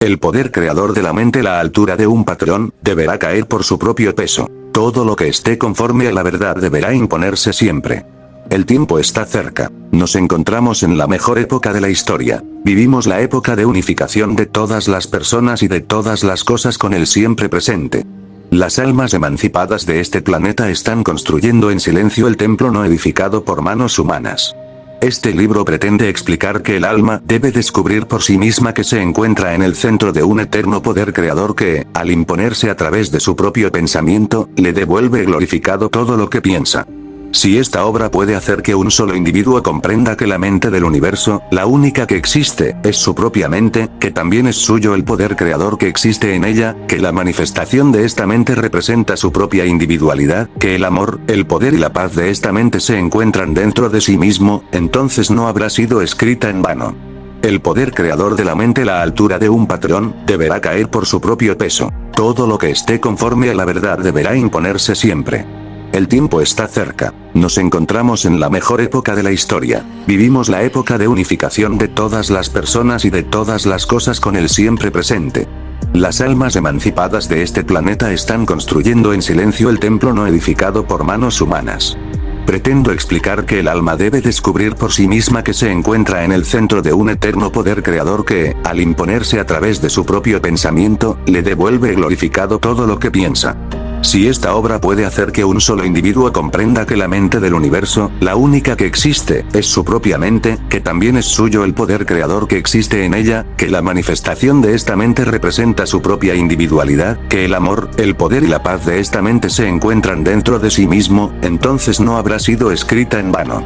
El poder creador de la mente, la altura de un patrón, deberá caer por su propio peso. Todo lo que esté conforme a la verdad deberá imponerse siempre. El tiempo está cerca. Nos encontramos en la mejor época de la historia. Vivimos la época de unificación de todas las personas y de todas las cosas con el siempre presente. Las almas emancipadas de este planeta están construyendo en silencio el templo no edificado por manos humanas. Este libro pretende explicar que el alma debe descubrir por sí misma que se encuentra en el centro de un eterno poder creador que, al imponerse a través de su propio pensamiento, le devuelve glorificado todo lo que piensa. Si esta obra puede hacer que un solo individuo comprenda que la mente del universo, la única que existe, es su propia mente, que también es suyo el poder creador que existe en ella, que la manifestación de esta mente representa su propia individualidad, que el amor, el poder y la paz de esta mente se encuentran dentro de sí mismo, entonces no habrá sido escrita en vano. El poder creador de la mente, la altura de un patrón, deberá caer por su propio peso. Todo lo que esté conforme a la verdad deberá imponerse siempre. El tiempo está cerca. Nos encontramos en la mejor época de la historia. Vivimos la época de unificación de todas las personas y de todas las cosas con el siempre presente. Las almas emancipadas de este planeta están construyendo en silencio el templo no edificado por manos humanas. Pretendo explicar que el alma debe descubrir por sí misma que se encuentra en el centro de un eterno poder creador que, al imponerse a través de su propio pensamiento, le devuelve glorificado todo lo que piensa. Si esta obra puede hacer que un solo individuo comprenda que la mente del universo, la única que existe, es su propia mente, que también es suyo el poder creador que existe en ella, que la manifestación de esta mente representa su propia individualidad, que el amor, el poder y la paz de esta mente se encuentran dentro de sí mismo, entonces no habrá sido escrita en vano.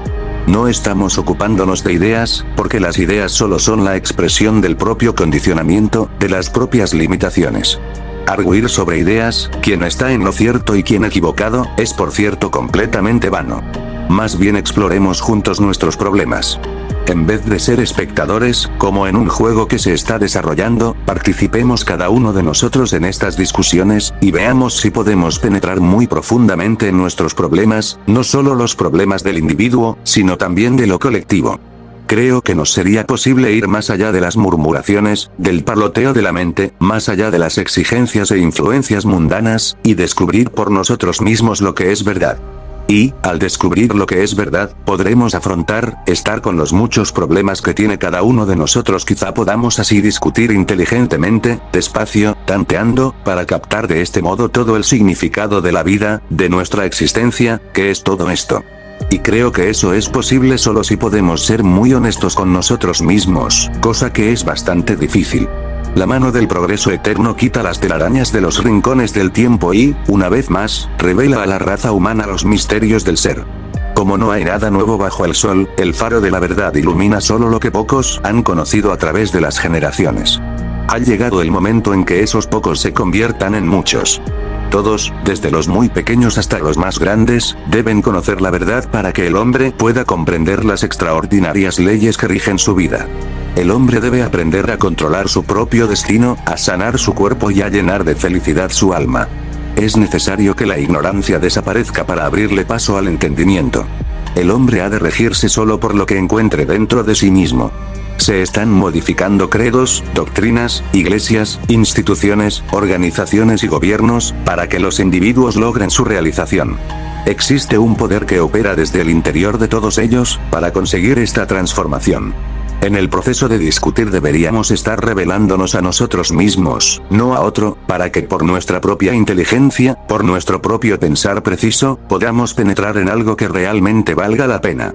No estamos ocupándonos de ideas, porque las ideas solo son la expresión del propio condicionamiento, de las propias limitaciones. Arguir sobre ideas, quién está en lo cierto y quién equivocado, es por cierto completamente vano. Más bien exploremos juntos nuestros problemas. En vez de ser espectadores, como en un juego que se está desarrollando, participemos cada uno de nosotros en estas discusiones, y veamos si podemos penetrar muy profundamente en nuestros problemas, no solo los problemas del individuo, sino también de lo colectivo. Creo que nos sería posible ir más allá de las murmuraciones, del parloteo de la mente, más allá de las exigencias e influencias mundanas, y descubrir por nosotros mismos lo que es verdad. Y, al descubrir lo que es verdad, podremos estar con los muchos problemas que tiene cada uno de nosotros. Quizá podamos así discutir inteligentemente, despacio, tanteando, para captar de este modo todo el significado de la vida, de nuestra existencia, que es todo esto. Y creo que eso es posible solo si podemos ser muy honestos con nosotros mismos, cosa que es bastante difícil. La mano del progreso eterno quita las telarañas de los rincones del tiempo y, una vez más, revela a la raza humana los misterios del ser. Como no hay nada nuevo bajo el sol, el faro de la verdad ilumina solo lo que pocos han conocido a través de las generaciones. Ha llegado el momento en que esos pocos se conviertan en muchos. Todos, desde los muy pequeños hasta los más grandes, deben conocer la verdad para que el hombre pueda comprender las extraordinarias leyes que rigen su vida. El hombre debe aprender a controlar su propio destino, a sanar su cuerpo y a llenar de felicidad su alma. Es necesario que la ignorancia desaparezca para abrirle paso al entendimiento. El hombre ha de regirse solo por lo que encuentre dentro de sí mismo. Se están modificando credos, doctrinas, iglesias, instituciones, organizaciones y gobiernos, para que los individuos logren su realización. Existe un poder que opera desde el interior de todos ellos, para conseguir esta transformación. En el proceso de discutir deberíamos estar revelándonos a nosotros mismos, no a otro, para que por nuestra propia inteligencia, por nuestro propio pensar preciso, podamos penetrar en algo que realmente valga la pena.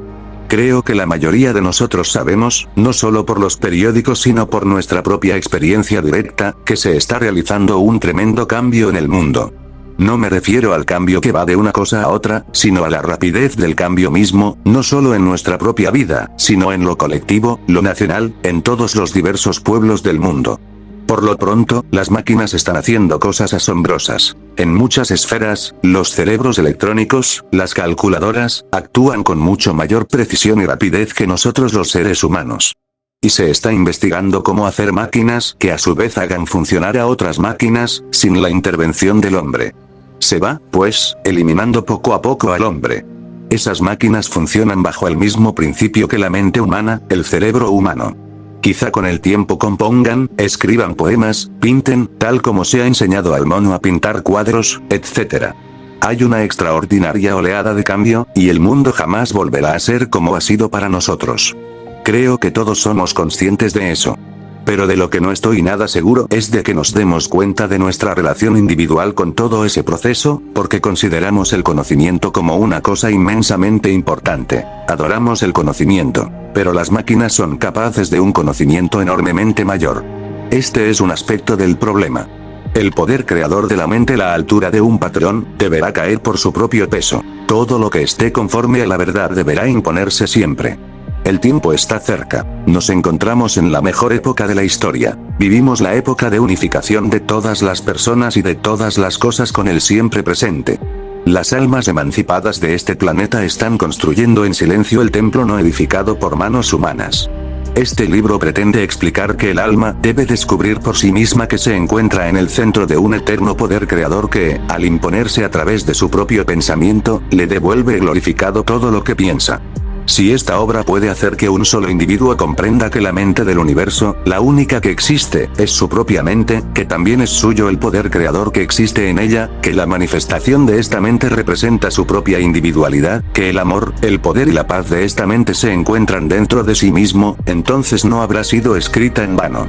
Creo que la mayoría de nosotros sabemos, no solo por los periódicos sino por nuestra propia experiencia directa, que se está realizando un tremendo cambio en el mundo. No me refiero al cambio que va de una cosa a otra, sino a la rapidez del cambio mismo, no solo en nuestra propia vida, sino en lo colectivo, lo nacional, en todos los diversos pueblos del mundo. Por lo pronto, las máquinas están haciendo cosas asombrosas. En muchas esferas, los cerebros electrónicos, las calculadoras, actúan con mucho mayor precisión y rapidez que nosotros los seres humanos. Y se está investigando cómo hacer máquinas que a su vez hagan funcionar a otras máquinas, sin la intervención del hombre. Se va, pues, eliminando poco a poco al hombre. Esas máquinas funcionan bajo el mismo principio que la mente humana, el cerebro humano. Quizá con el tiempo compongan, escriban poemas, pinten, tal como se ha enseñado al mono a pintar cuadros, etc. Hay una extraordinaria oleada de cambio, y el mundo jamás volverá a ser como ha sido para nosotros. Creo que todos somos conscientes de eso. Pero de lo que no estoy nada seguro es de que nos demos cuenta de nuestra relación individual con todo ese proceso, porque consideramos el conocimiento como una cosa inmensamente importante. Adoramos el conocimiento. Pero las máquinas son capaces de un conocimiento enormemente mayor. Este es un aspecto del problema. El poder creador de la mente a la altura de un patrón, deberá caer por su propio peso. Todo lo que esté conforme a la verdad deberá imponerse siempre. El tiempo está cerca. Nos encontramos en la mejor época de la historia. Vivimos la época de unificación de todas las personas y de todas las cosas con el siempre presente. Las almas emancipadas de este planeta están construyendo en silencio el templo no edificado por manos humanas. Este libro pretende explicar que el alma debe descubrir por sí misma que se encuentra en el centro de un eterno poder creador que, al imponerse a través de su propio pensamiento, le devuelve glorificado todo lo que piensa. Si esta obra puede hacer que un solo individuo comprenda que la mente del universo, la única que existe, es su propia mente, que también es suyo el poder creador que existe en ella, que la manifestación de esta mente representa su propia individualidad, que el amor, el poder y la paz de esta mente se encuentran dentro de sí mismo, entonces no habrá sido escrita en vano.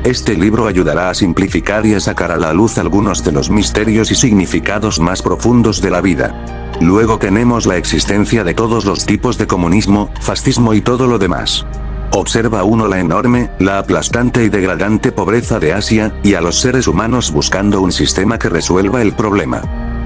Este libro ayudará a simplificar y a sacar a la luz algunos de los misterios y significados más profundos de la vida. Luego tenemos la existencia de todos los tipos de comunismo, fascismo y todo lo demás. Observa uno la enorme, la aplastante y degradante pobreza de Asia, y a los seres humanos buscando un sistema que resuelva el problema.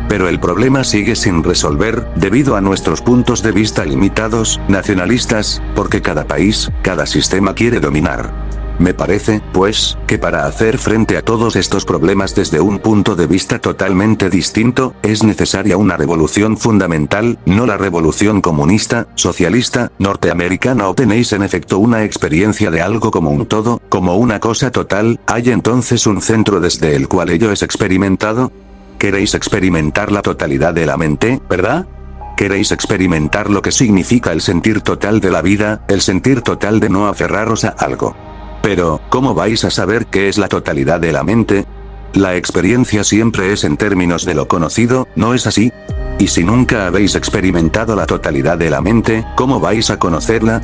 Pero el problema sigue sin resolver, debido a nuestros puntos de vista limitados, nacionalistas, porque cada país, cada sistema quiere dominar. Me parece, pues, que para hacer frente a todos estos problemas desde un punto de vista totalmente distinto, es necesaria una revolución fundamental, no la revolución comunista, socialista, norteamericana. ¿O tenéis en efecto una experiencia de algo como un todo, como una cosa total? ¿Hay entonces un centro desde el cual ello es experimentado? ¿Queréis experimentar la totalidad de la mente, verdad? ¿Queréis experimentar lo que significa el sentir total de la vida, el sentir total de no aferraros a algo? Pero, ¿cómo vais a saber qué es la totalidad de la mente? La experiencia siempre es en términos de lo conocido, ¿no es así? Y si nunca habéis experimentado la totalidad de la mente, ¿cómo vais a conocerla?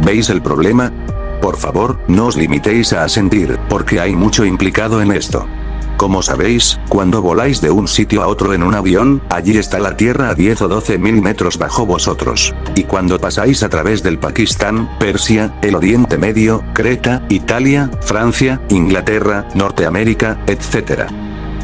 ¿Veis el problema? Por favor, no os limitéis a sentir, porque hay mucho implicado en esto. Como sabéis, cuando voláis de un sitio a otro en un avión, allí está la Tierra a 10 o 12 mil metros bajo vosotros. Y cuando pasáis a través del Pakistán, Persia, el Oriente Medio, Creta, Italia, Francia, Inglaterra, Norteamérica, etc.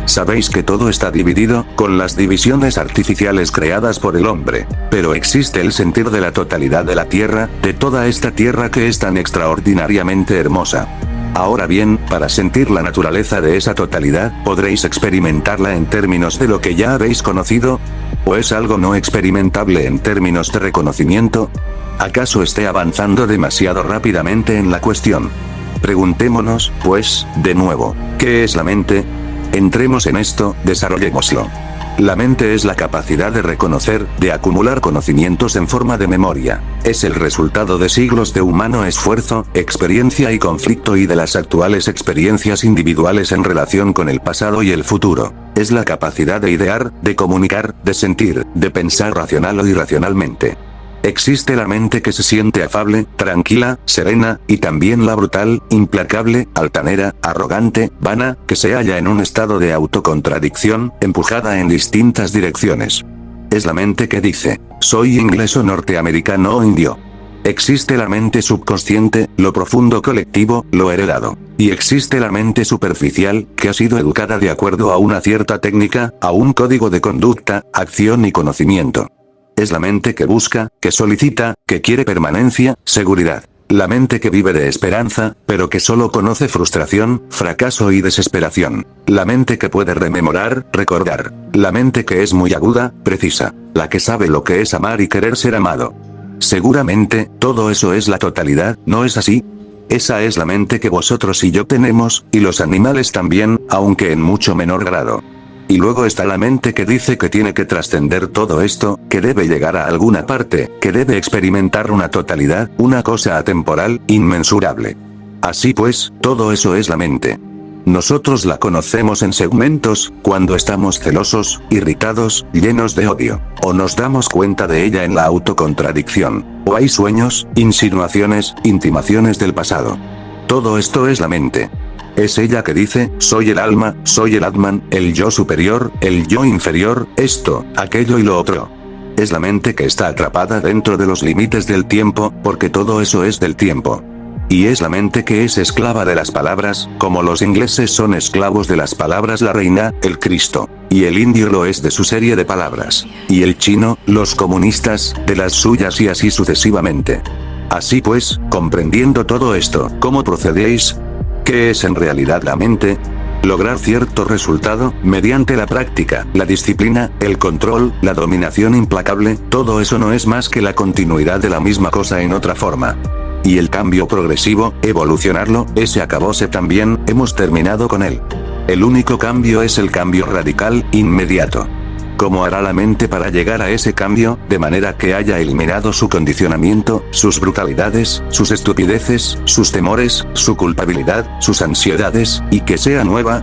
Sabéis que todo está dividido, con las divisiones artificiales creadas por el hombre. Pero existe el sentir de la totalidad de la Tierra, de toda esta Tierra que es tan extraordinariamente hermosa. Ahora bien, para sentir la naturaleza de esa totalidad, ¿podréis experimentarla en términos de lo que ya habéis conocido? ¿O es algo no experimentable en términos de reconocimiento? ¿Acaso esté avanzando demasiado rápidamente en la cuestión? Preguntémonos, pues, de nuevo, ¿qué es la mente? Entremos en esto, desarrollémoslo. La mente es la capacidad de reconocer, de acumular conocimientos en forma de memoria. Es el resultado de siglos de humano esfuerzo, experiencia y conflicto y de las actuales experiencias individuales en relación con el pasado y el futuro. Es la capacidad de idear, de comunicar, de sentir, de pensar racional o irracionalmente. Existe la mente que se siente afable, tranquila, serena, y también la brutal, implacable, altanera, arrogante, vana, que se halla en un estado de autocontradicción, empujada en distintas direcciones. Es la mente que dice, soy inglés o norteamericano o indio. Existe la mente subconsciente, lo profundo colectivo, lo heredado. Y existe la mente superficial, que ha sido educada de acuerdo a una cierta técnica, a un código de conducta, acción y conocimiento. Es la mente que busca, que solicita, que quiere permanencia, seguridad. La mente que vive de esperanza, pero que solo conoce frustración, fracaso y desesperación. La mente que puede rememorar, recordar. La mente que es muy aguda, precisa. La que sabe lo que es amar y querer ser amado. Seguramente, todo eso es la totalidad, ¿no es así? Esa es la mente que vosotros y yo tenemos, y los animales también, aunque en mucho menor grado. Y luego está la mente que dice que tiene que trascender todo esto, que debe llegar a alguna parte, que debe experimentar una totalidad, una cosa atemporal, inmensurable. Así pues, todo eso es la mente. Nosotros la conocemos en segmentos, cuando estamos celosos, irritados, llenos de odio. O nos damos cuenta de ella en la autocontradicción. O hay sueños, insinuaciones, intimaciones del pasado. Todo esto es la mente. Es ella que dice, soy el alma, soy el Atman, el yo superior, el yo inferior, esto, aquello y lo otro. Es la mente que está atrapada dentro de los límites del tiempo, porque todo eso es del tiempo. Y es la mente que es esclava de las palabras, como los ingleses son esclavos de las palabras la reina, el Cristo. Y el indio lo es de su serie de palabras. Y el chino, los comunistas, de las suyas y así sucesivamente. Así pues, comprendiendo todo esto, ¿cómo procedéis? ¿Qué es en realidad la mente? Lograr cierto resultado, mediante la práctica, la disciplina, el control, la dominación implacable, todo eso no es más que la continuidad de la misma cosa en otra forma. Y el cambio progresivo, evolucionarlo, ese acabóse también, hemos terminado con él. El único cambio es el cambio radical, inmediato. ¿Cómo hará la mente para llegar a ese cambio, de manera que haya eliminado su condicionamiento, sus brutalidades, sus estupideces, sus temores, su culpabilidad, sus ansiedades, y que sea nueva?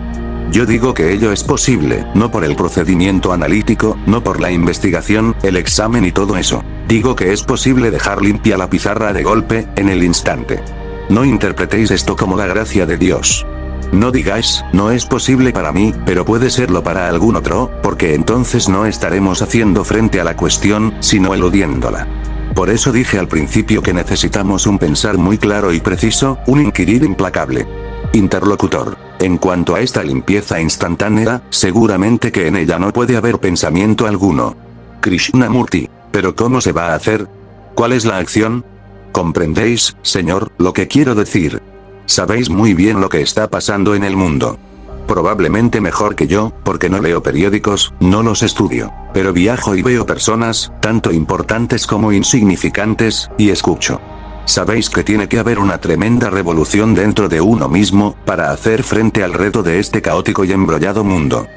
Yo digo que ello es posible, no por el procedimiento analítico, no por la investigación, el examen y todo eso. Digo que es posible dejar limpia la pizarra de golpe, en el instante. No interpretéis esto como la gracia de Dios. No digáis, no es posible para mí, pero puede serlo para algún otro, porque entonces no estaremos haciendo frente a la cuestión, sino eludiéndola. Por eso dije al principio que necesitamos un pensar muy claro y preciso, un inquirir implacable. Interlocutor. En cuanto a esta limpieza instantánea, seguramente que en ella no puede haber pensamiento alguno. Krishnamurti. ¿Pero cómo se va a hacer? ¿Cuál es la acción? ¿Comprendéis, señor, lo que quiero decir? Sabéis muy bien lo que está pasando en el mundo. Probablemente mejor que yo, porque no leo periódicos, no los estudio. Pero viajo y veo personas, tanto importantes como insignificantes, y escucho. Sabéis que tiene que haber una tremenda revolución dentro de uno mismo, para hacer frente al reto de este caótico y embrollado mundo.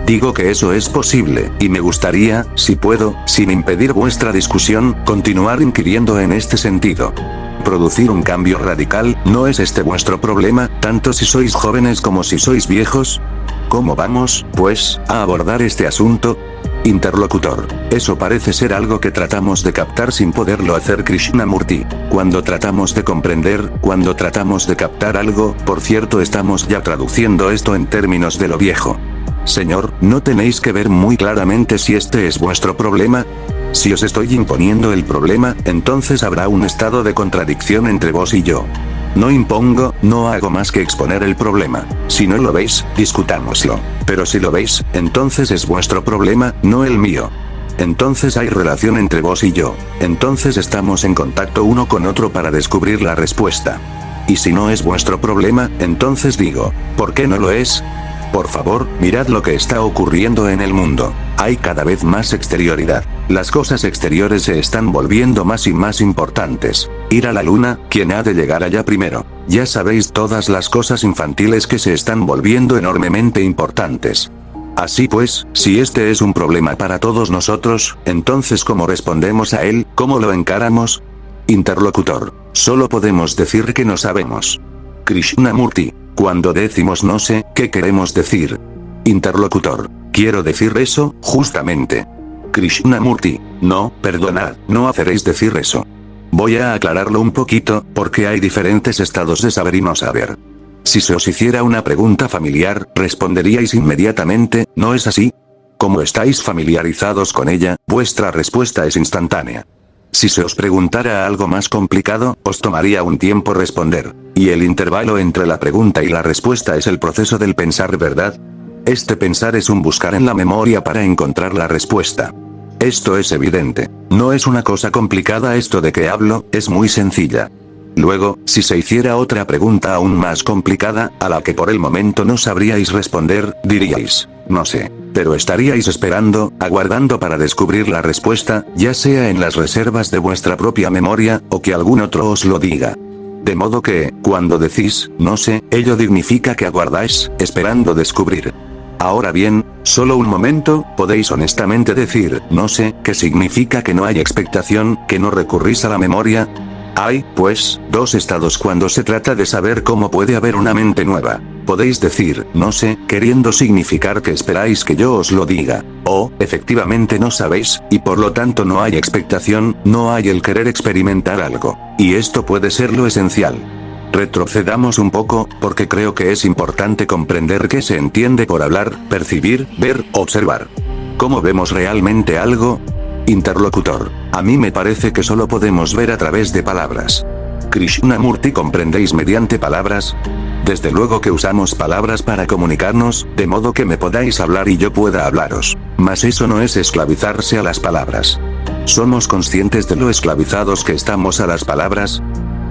Digo que eso es posible, y me gustaría, si puedo, sin impedir vuestra discusión, continuar inquiriendo en este sentido. Producir un cambio radical, ¿no es este vuestro problema, tanto si sois jóvenes como si sois viejos? ¿Cómo vamos, pues, a abordar este asunto? Interlocutor. Eso parece ser algo que tratamos de captar sin poderlo hacer, Krishnamurti. Cuando tratamos de comprender, cuando tratamos de captar algo, por cierto, estamos ya traduciendo esto en términos de lo viejo. Señor, ¿no tenéis que ver muy claramente si este es vuestro problema? Si os estoy imponiendo el problema, entonces habrá un estado de contradicción entre vos y yo. No impongo, no hago más que exponer el problema. Si no lo veis, discutámoslo. Pero si lo veis, entonces es vuestro problema, no el mío. Entonces hay relación entre vos y yo. Entonces estamos en contacto uno con otro para descubrir la respuesta. Y si no es vuestro problema, entonces digo, ¿por qué no lo es? Por favor, mirad lo que está ocurriendo en el mundo. Hay cada vez más exterioridad. Las cosas exteriores se están volviendo más y más importantes. Ir a la luna, ¿quién ha de llegar allá primero? Ya sabéis todas las cosas infantiles que se están volviendo enormemente importantes. Así pues, si este es un problema para todos nosotros, entonces ¿cómo respondemos a él? ¿Cómo lo encaramos? Interlocutor. Solo podemos decir que no sabemos. Krishnamurti. Cuando decimos no sé, ¿qué queremos decir? Interlocutor. Quiero decir eso, justamente. Krishnamurti. No, perdonad, no haceréis decir eso. Voy a aclararlo un poquito, porque hay diferentes estados de saber y no saber. Si se os hiciera una pregunta familiar, responderíais inmediatamente, ¿no es así? Como estáis familiarizados con ella, vuestra respuesta es instantánea. Si se os preguntara algo más complicado, os tomaría un tiempo responder. Y el intervalo entre la pregunta y la respuesta es el proceso del pensar, ¿verdad? Este pensar es un buscar en la memoria para encontrar la respuesta. Esto es evidente. No es una cosa complicada esto de que hablo, es muy sencilla. Luego, si se hiciera otra pregunta aún más complicada, a la que por el momento no sabríais responder, diríais, no sé. Pero estaríais esperando, aguardando para descubrir la respuesta, ya sea en las reservas de vuestra propia memoria, o que algún otro os lo diga. De modo que, cuando decís, no sé, ello significa que aguardáis, esperando descubrir. Ahora bien, solo un momento, podéis honestamente decir, no sé, ¿qué significa que no hay expectación, que no recurrís a la memoria? Hay, pues, dos estados cuando se trata de saber cómo puede haber una mente nueva. Podéis decir, no sé, queriendo significar que esperáis que yo os lo diga. O, efectivamente no sabéis, y por lo tanto no hay expectación, no hay el querer experimentar algo. Y esto puede ser lo esencial. Retrocedamos un poco, porque creo que es importante comprender qué se entiende por hablar, percibir, ver, observar. ¿Cómo vemos realmente algo? Interlocutor. A mí me parece que solo podemos ver a través de palabras. Krishnamurti, ¿comprendéis mediante palabras? Desde luego que usamos palabras para comunicarnos, de modo que me podáis hablar y yo pueda hablaros. Mas eso no es esclavizarse a las palabras. ¿Somos conscientes de lo esclavizados que estamos a las palabras?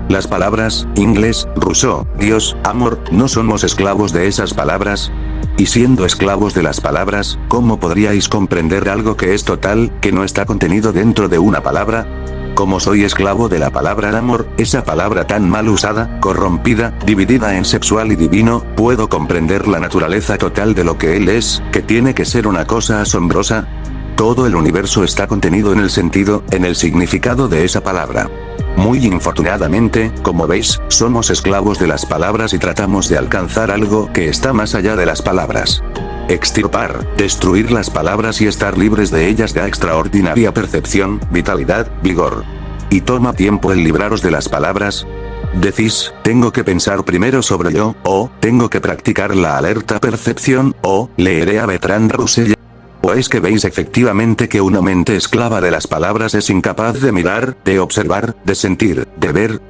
Las palabras, inglés, Rousseau, Dios, amor, ¿no somos esclavos de esas palabras? Y siendo esclavos de las palabras, ¿cómo podríais comprender algo que es total, que no está contenido dentro de una palabra? Como soy esclavo de la palabra amor, esa palabra tan mal usada, corrompida, dividida en sexual y divino, puedo comprender la naturaleza total de lo que él es, que tiene que ser una cosa asombrosa. Todo el universo está contenido en el sentido, en el significado de esa palabra. Muy infortunadamente, como veis, somos esclavos de las palabras y tratamos de alcanzar algo que está más allá de las palabras. Extirpar, destruir las palabras y estar libres de ellas da extraordinaria percepción, vitalidad, vigor. ¿Y toma tiempo el libraros de las palabras? Decís, tengo que pensar primero sobre yo, o, tengo que practicar la alerta percepción, o, leeré a Bertrand Russell. ¿O es que veis efectivamente que una mente esclava de las palabras es incapaz de mirar, de observar, de sentir, de ver?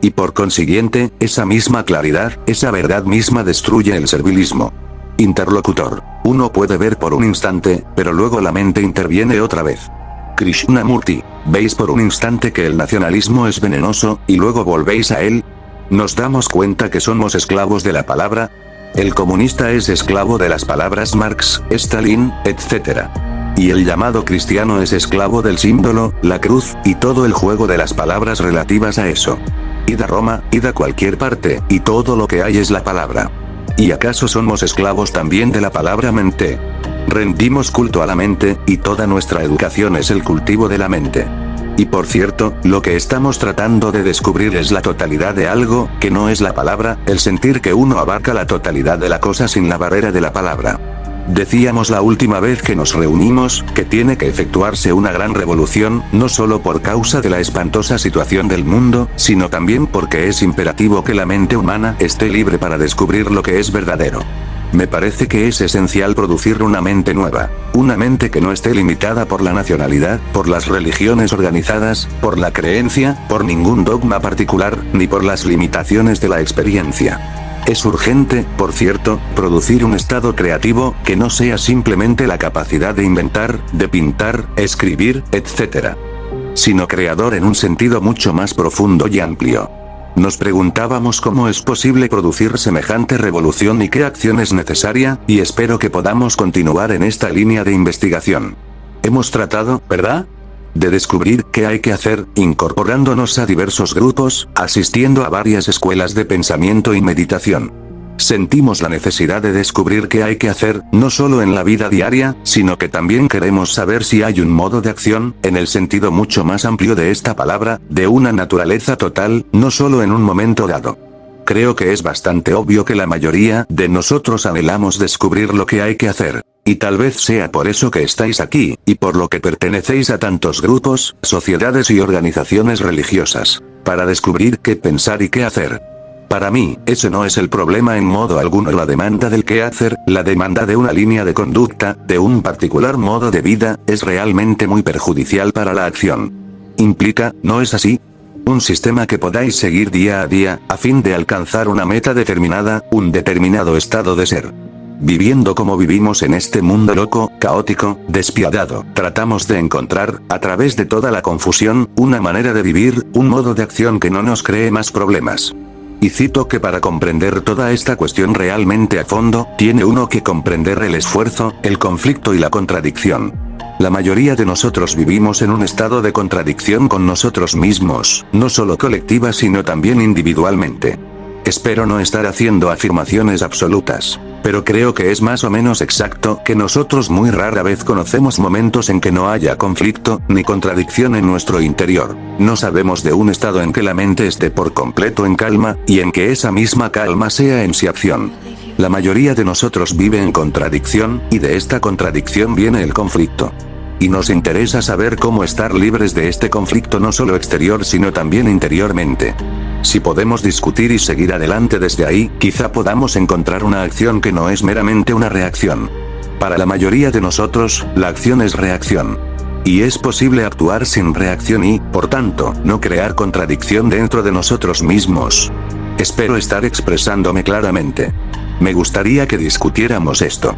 Y por consiguiente, esa misma claridad, esa verdad misma destruye el servilismo. Interlocutor. Uno puede ver por un instante, pero luego la mente interviene otra vez. Krishnamurti. ¿Veis por un instante que el nacionalismo es venenoso, y luego volvéis a él? ¿Nos damos cuenta que somos esclavos de la palabra? El comunista es esclavo de las palabras Marx, Stalin, etc. Y el llamado cristiano es esclavo del símbolo, la cruz, y todo el juego de las palabras relativas a eso. Id a Roma, id a cualquier parte, y todo lo que hay es la palabra. ¿Y acaso somos esclavos también de la palabra mente? Rendimos culto a la mente, y toda nuestra educación es el cultivo de la mente. Y por cierto, lo que estamos tratando de descubrir es la totalidad de algo, que no es la palabra, el sentir que uno abarca la totalidad de la cosa sin la barrera de la palabra. Decíamos la última vez que nos reunimos, que tiene que efectuarse una gran revolución, no solo por causa de la espantosa situación del mundo, sino también porque es imperativo que la mente humana esté libre para descubrir lo que es verdadero. Me parece que es esencial producir una mente nueva, una mente que no esté limitada por la nacionalidad, por las religiones organizadas, por la creencia, por ningún dogma particular, ni por las limitaciones de la experiencia. Es urgente, por cierto, producir un estado creativo, que no sea simplemente la capacidad de inventar, de pintar, escribir, etc. Sino creador en un sentido mucho más profundo y amplio. Nos preguntábamos cómo es posible producir semejante revolución y qué acción es necesaria, y espero que podamos continuar en esta línea de investigación. Hemos tratado, ¿verdad?, de descubrir qué hay que hacer, incorporándonos a diversos grupos, asistiendo a varias escuelas de pensamiento y meditación. Sentimos la necesidad de descubrir qué hay que hacer, no solo en la vida diaria, sino que también queremos saber si hay un modo de acción, en el sentido mucho más amplio de esta palabra, de una naturaleza total, no solo en un momento dado. Creo que es bastante obvio que la mayoría de nosotros anhelamos descubrir lo que hay que hacer. Y tal vez sea por eso que estáis aquí, y por lo que pertenecéis a tantos grupos, sociedades y organizaciones religiosas. Para descubrir qué pensar y qué hacer. Para mí, ese no es el problema en modo alguno. La demanda del qué hacer, la demanda de una línea de conducta, de un particular modo de vida, es realmente muy perjudicial para la acción. Implica, ¿no es así?, un sistema que podáis seguir día a día, a fin de alcanzar una meta determinada, un determinado estado de ser. Viviendo como vivimos en este mundo loco, caótico, despiadado, tratamos de encontrar, a través de toda la confusión, una manera de vivir, un modo de acción que no nos cree más problemas. Y cito que para comprender toda esta cuestión realmente a fondo, tiene uno que comprender el esfuerzo, el conflicto y la contradicción. La mayoría de nosotros vivimos en un estado de contradicción con nosotros mismos, no solo colectiva sino también individualmente. Espero no estar haciendo afirmaciones absolutas, pero creo que es más o menos exacto que nosotros muy rara vez conocemos momentos en que no haya conflicto, ni contradicción en nuestro interior. No sabemos de un estado en que la mente esté por completo en calma, y en que esa misma calma sea en sí acción. La mayoría de nosotros vive en contradicción, y de esta contradicción viene el conflicto. Y nos interesa saber cómo estar libres de este conflicto no solo exterior sino también interiormente. Si podemos discutir y seguir adelante desde ahí, quizá podamos encontrar una acción que no es meramente una reacción. Para la mayoría de nosotros, la acción es reacción. Y es posible actuar sin reacción y, por tanto, no crear contradicción dentro de nosotros mismos. Espero estar expresándome claramente. Me gustaría que discutiéramos esto.